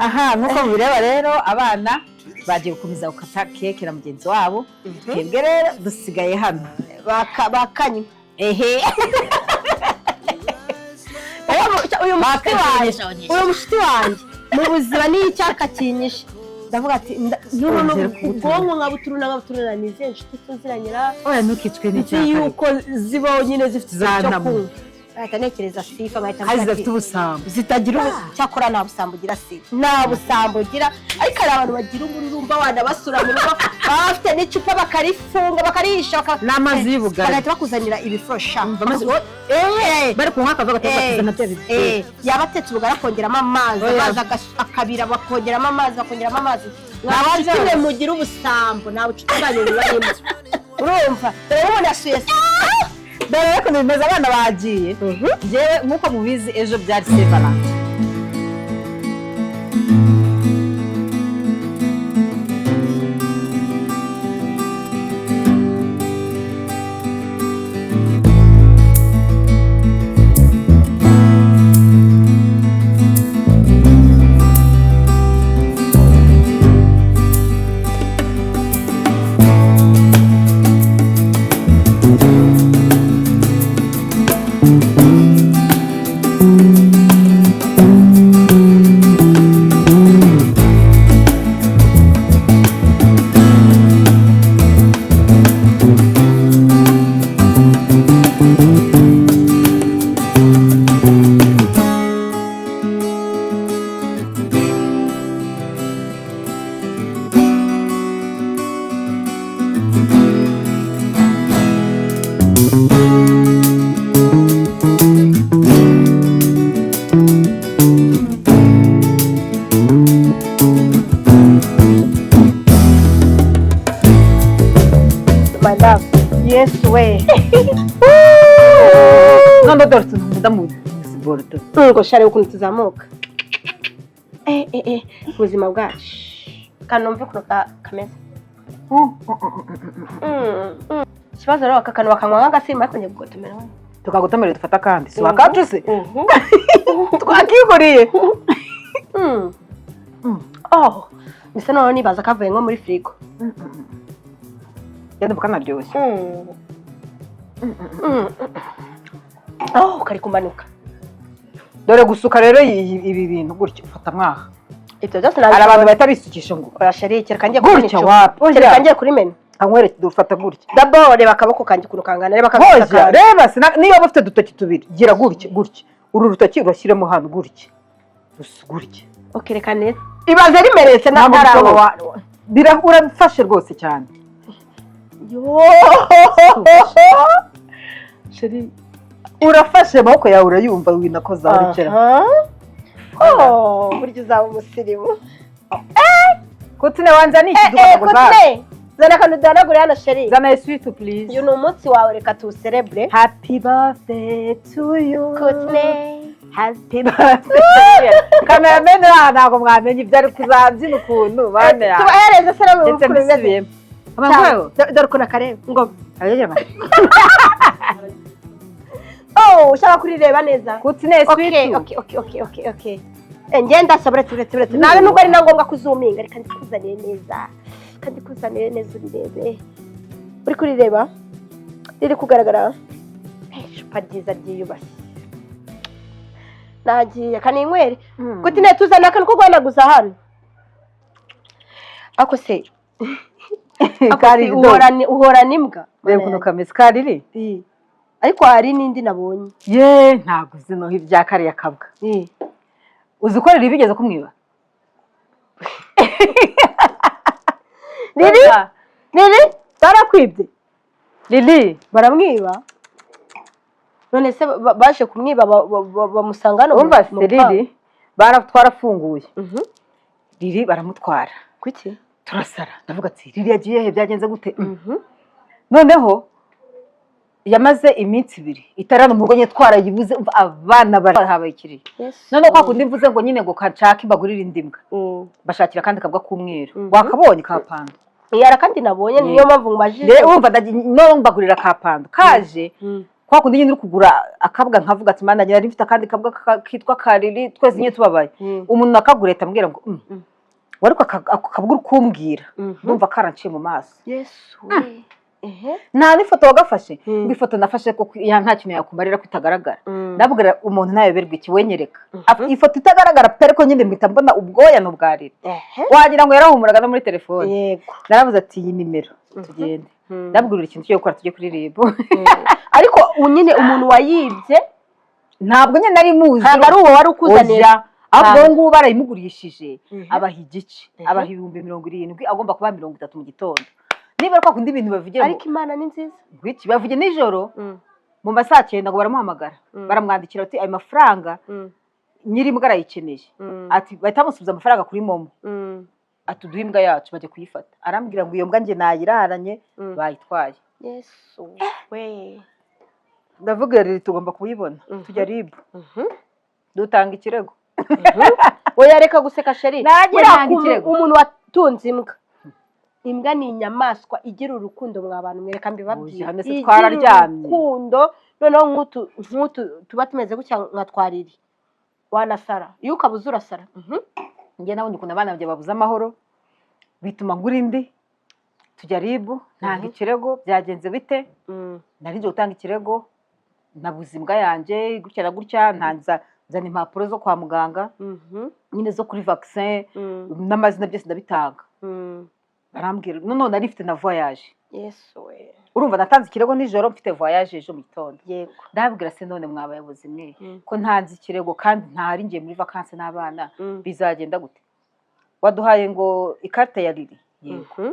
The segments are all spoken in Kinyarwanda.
aha nuko mubireba rero abana bagiye gukomeza gukata keke na mugenzi wabo twebwe rero dusigaye hano bakanywa uyu mushiti wanjye mu buzima niyo icyaka kinyishe ndavuga ati ubwonko nkabuturuna nize inshuti tuziranyira oya ntukicwe n'icyaka yuko zibaho nyine zifite icyo kunywa ahita ntekereza sifa nkahita hari zifite ubusambo zitagira cyakora nta busambo ugira sifa nta busambo ugira ariko hari abantu bagira umururumba wana basura mu rugo bafite n'icupa bakarifunga bakarihisha n'amazi y'ubugari bagahita bakuzanira ibifosha bari kunywa akavuga bakazana tebe yaba atetse ubugari akongeramo amazi akabira bakongeramo amazi mwabanje mugira ubusambo nta bucuti bwanyu bubarimo urumva rero umuntu yasuye dore reko bimeze abana bagiye njyewe nk'uko mubizi ejo byari Saint-Valentin Yes way. None dore ndamu siborto. Ngo share ukuntu tuzamuka. Ubuzima bwacu. Kanomve kuno kameze. Kibazo rero akakano bakanywa nk'agasimba ariko ngiye kugotomera we. Tukagotomera dufata kandi. Si wakatuse. Twakiguriye. Oh. Bisa none nibaza kavuye nko muri frigo. Yenda bukanaryoshye. Kari kumanuka. Dore gusuka rero ibi bintu gutyo ufata mwaha. Ito byose hari abantu bahita bisukisha ngo urashariye kangiye gutyo wapi. Kangiye kuri menu. Anywere dufata gutyo. D'abord reba akaboko kanjye kuno kangana reba akaboko. Reba niyo bafite dutoki tubiri gira gutyo. Uru rutoki urashyiremo hano gutyo. Gutyo. Okay reka neza. Ibaze rimeretse n'atarawa. Urabifashe rwose cyane. Sheri urafashe amaboko yawe urayumva winakoza urikera. Buryo uzaba umusirimu. Kutine wanza niki dukaguza. Zana kanu danagure hano sheri. Zana sweet please. Uyu ni umunsi wawe reka tu celebrate. Happy birthday to you. Kutine. Happy birthday. Kameramen ntago mwamenye ibyo ari kuzabyina ukuntu bane ya. Tubahereze sera mu mukuru. Amangayo dore kuna kare ngo ayema. Ushaka kurireba neza. Kutine sweet. Okay. Ngenda sabure turetse. Nawe nubwo ari nangombwa kuzuminga reka ndikuzanire neza. Kandi kuzanire neza urirebe. Uri kurireba? Riri kugaragara. Icupa ryiza ryiyubashye. Nagiye kaninywere. Kutine tuzana akantu ko guhanaguza hano. Ako se akari uhorana imbwa. Reba kuno kameze kariri. Ariko hari nindi nabonye. Ntago zino ibya kari yakabwa. Uzikorera ibigeze kumwiba. Lili barakwibye. Lili baramwiba. None se baje kumwiba bamusanga no umva Lili baratwarafunguye. Riri baramutwara kuki turasara ndavuga ati Riri yagiye he byagenze gute noneho yamaze iminsi 2 itarana umugonye twarayibuze abana barahabaye ikiri none kwa kundi mvuze ngo nyine ngo kacaka bagurira indimbwa bashakira kandi kabwa kumweru wakabonye kapando yara kandi nabonye niyo mpamvu ngumajije urumva no mbagurira kapando kaje kwa kundi nyine uri kugura akabwa nkavuga ati mana nyari mfite kandi kabwa kitwa Kariri twese nyine tubabaye umuntu nakagureta ambwira ngo wariko akabwa kumbwira ndumva karanciye mu maso Yesu nta n'ifoto wagafashe ifoto nafashe ko nta kintu yakumarira kutagaragara ndabwira umuntu nayoberwa iki wenyereka ifoto itagaragara pere ko nyine mpita mbona ubwoya n'ubwarira wagira ngo yarahumuraga no muri telefone yego naravuze ati iyi nimero tugende ndabwira ikintu cyo gukora tujye kuri RIB ariko nyine umuntu wayibye ntabwo nyine nari muzi ntabwo ari uwo wari ukuzanira ahubwo ngubu barayimugurishije abaha igice abaha 70,000 agomba kuba 30 mu gitondo niba kwa kundi ibintu bavugira ariko Imana ni nziza gwiki bavuge nijoro mu masaa 9 ngo baramuhamagara baramwandikira ati ayo mafaranga nyiri mbwa arayikeneye ati bahita bamusubiza amafaranga kuri momo ati duhe imbwa yacu baje kuyifata arambwira ngo iyo mbwa nge nayiraranye bayitwaye Yesu we ndavuga rero tugomba kuyibona tujya RIB dutanga ikirego oya reka guseka sheri nagiranga ikirego umuntu watunze imbwa ni inyamaswa igira urukundo mwabantu mwereka mbibabwiye hano se twararyamye urukundo noneho nk'utu tuba tumeze gutya nka Twariri wanasara iyo ukabuze urasara nge nabonye ukuntu abana bajya babuza amahoro bituma ngura indi tujya RIB ntanga ikirego byagenze bite narinje gutanga ikirego nabuze imbwa yanjye gutya na gutya ntanza zana impapuro zo kwa muganga nyine zo kuri vaccin n'amazina byose ndabitanga barambwira none nari mfite na voyage Yesu we urumva natanze ikirego nijoro mfite voyage ejo mu gitondo yego ndabwira se none mwabayobozi mwe ko ntanze ikirego kandi ntari ngiye muri vacances n'abana bizagenda gute waduhaye ngo ikarita ya Riri yego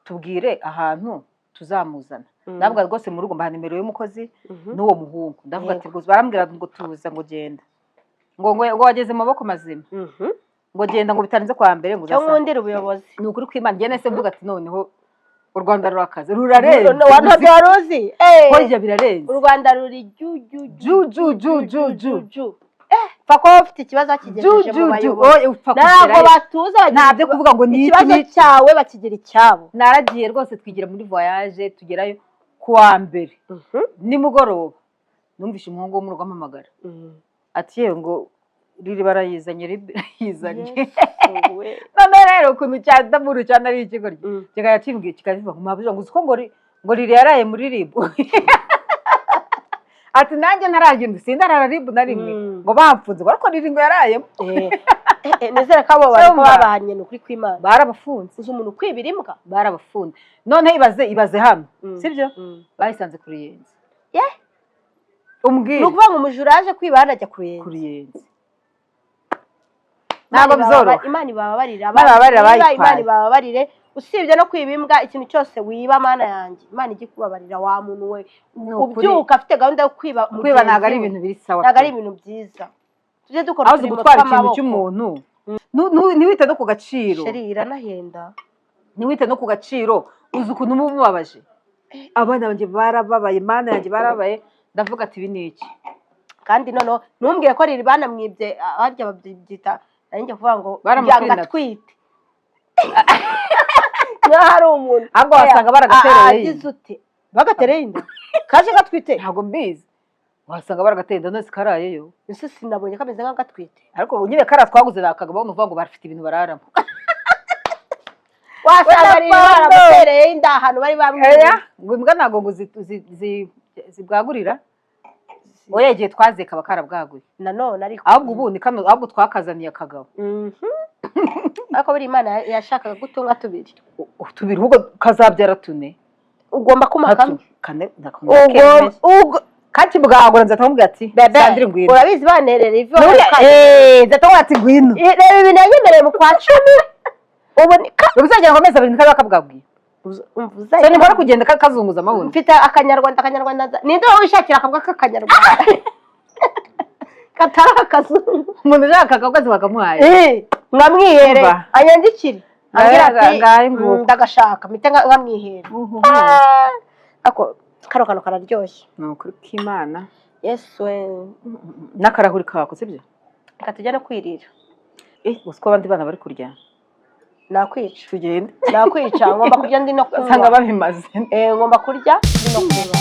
tubwire ahantu tuzamuzana ndabwira rwose mu rugo mbaha nimero y'umukozi n'uwo muhungu ndavuga ati rwose barambwira ngo tuza ngo genda ngo wageze mu maboko mazima ngo genda ngo bitarenze kwa mbere ngo cyo nkundira ubuyobozi ni ukuri kw'Imana njye nese mvuga ati noneho u Rwanda rurakaze rurarenze wantabyo waruzi hoya birarenze u Rwanda ruri ju fako ufite ikibazo kigejeje mu bayobozi ntabwo batuza ntabyo kuvuga ngo ni ikibazo cyawe bakigira icyabo naragiye rwose twigira muri voyage tugerayo kuwa mbere nimugoroba numvishe umuhungu wo mu rugo amamagara ati yewe ngo Riri barayizanye RIB yizanye none rero ukuntu cyadamuru cyane ari ikigo kigaya kimbwiye kikaziva ku mabuja ngo uko ngo Riri yaraye muri RIB ati nanjye naragenda sindarara RIB na rimwe ngo bamfunze bariko Riri ngo yarayemo nezera ko abo bari ko babanye n'ukuri kw'Imana barabafunze uzi umuntu kwibira imbwa barabafunze none ibaze hano sibyo bayisanze kuri Yenzi umbwira nukuvuga ngo umujura yaje kwiba hanajya kuri Yenzi ntabwo bizoroha Imana ibabarira Imana ibabarire usibye no kwiba imbwa ikintu cyose wiba mana yanjye Imana igi kubabarira wa muntu we ubyuka afite gahunda yo kwiba ntabwo ari ibintu biri sawa ntabwo ari ibintu byiza tujye dukora uturimo tw'amaboko cy'umuntu ntiwite no ku gaciro sheri iranahenda ntiwite no ku gaciro uzi ukuntu mubabaje abana banjye barababaye Imana yanjye barabaye ndavuga ati ibi ni iki kandi noneho ntumbwire ko Riri banamwibye harya babyita nanjye kuvuga ngo yangatwite niyo hari umuntu ahubwo wasanga baragatereye agize ute bagatereye inda kaje gatwite ntabwo mbizi wasanga baragateye inda nose karayeyo ese sinabonye kameze nk'agatwite ariko nyine kara twaguze nakagabo nuvuga ngo barafite ibintu bararamo wasanga Riri baramutereye inda ahantu bari bamwiye ngo imbwa ntabwo ngo zibwagurira oya igihe twazeka bakarabwaguye nanone ariko ahubwo ubu ni kano ahubwo twakazaniye akagabo ariko buri Imana yashakaga gutunga tubiri ahubwo kazabyara 4 ugomba kumakamo kane kandi bwagura nzatamubwira ati Sandrine ngwino urabizi banerera ivi nzatamubwira ati ngwino reba ibintu yanyemereye mu kwa 10 ubu bizagera ngo amezi 2 kabakabwabwiye se ni bora kugenda kazunguza amabuno mfite akanyarwanda ninde wishakira akabwa k'akanyarwanda katara akazungu umuntu ushaka akagozi bakamuhaye mwamwihere Umva. anyandikire ambwira ati ngahe nguko. ndagashaka mpite nkamwihere ako kano kantu kararyoshye ni ukuri k'Imana yesu we n'akarahuri kako sibyo reka tujya no kwirira gusa ko abandi bana bari kurya nakwica tugende nakwica ngomba kurya ndi no usanga kunywa babimaze ngomba kurya ndi no kunywa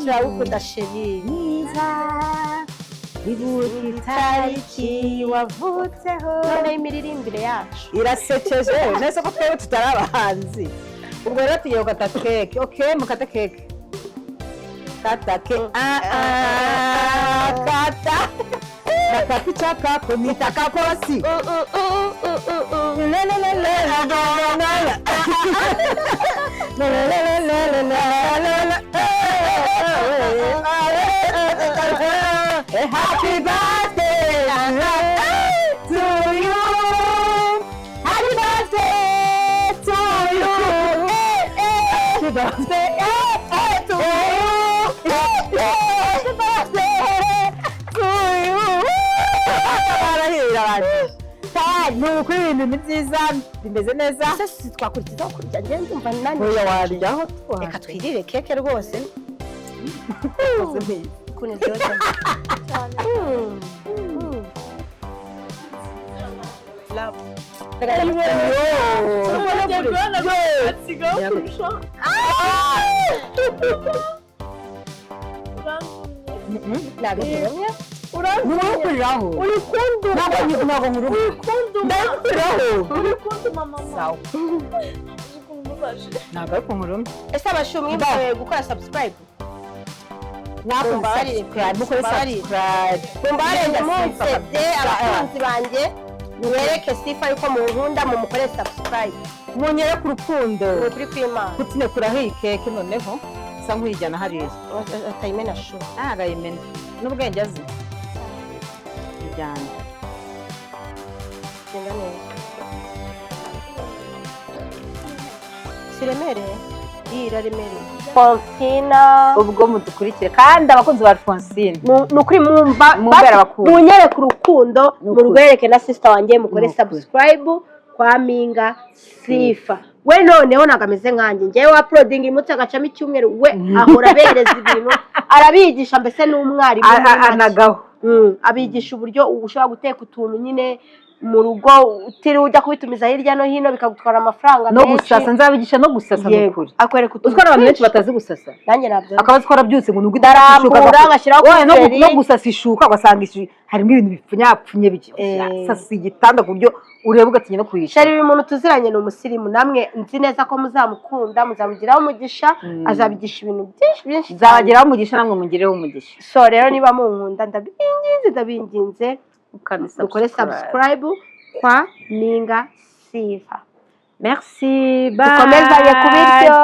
Ndagukunda sheri ibuka itariki wavutseho none imiririmbire yacu irasekeje nese ko twebwe tutari abahanzi ubwo rero tugiye gukata keke okay mukate keke kata ke kata nakati chaka nitaka kosi Happy birthday to you. Happy birthday to you. Happy birthday to you. Happy birthday to you. Nuko ibintu ni byiza bimeze neza sisi twakurikiza kurya njye ndumva nani oya waryaho reka twirire keke rwose kune byoza love Uranguriraho urukundo ntabwo urukundo ndakuraho mama sawa ntabwo ari kumuruma ese abashumwe mbaye gukora subscribe mukore subscribe mumbarenze munsebye abakunzi banjye mwereke sifa yuko munkunda mumukore subscribe munyere ku rukundo kuri kw'Imana kutine kuraho iyi keke noneho sa nkuyijyana hariya atayimena shu arayimena n'ubwenge azi ijyana genda neza siremereye iyi iraremereye Fonsina ubwo mudukurikire kandi abakunzi ba Fonsina ni ukuri mwumva munyere ku rukundo murwereke na sister wanjye mukore subscribe kwa Minga Sifa we noneho nagameze nkanjye ngewe wa uploading imutse agacamo icyumweru we ahora bereza ibintu arabigisha mbese n'umwarimu anagaho abigisha uburyo ushobora guteka utuntu nyine mu rugo utiri ujya kubitumiza hirya no hino bikagutwara amafaranga menshi no gusasa nzabigisha no gusasa n'ukuri akwereka utuntu utwara abantu benshi batazi gusasa nanjye nabyo akaba twarabyutse ngo nuko idarambura ngashyiraho kuferi no gusasa ishuka ugasanga harimo ibintu bipfunyapfunye sasa igitanda ku buryo ureba ugatinya no kuyisha shari umuntu tuziranye ni umusirimu namwe nzi neza ko muzamukunda muzamugiraho umugisha azabigisha ibintu byinshi nzabagiraho umugisha namwe mugireho umugisha so rero niba munkunda ndabinginze dukore subscribe kwa Minga Sifa merci bye dukomezanye ku biryo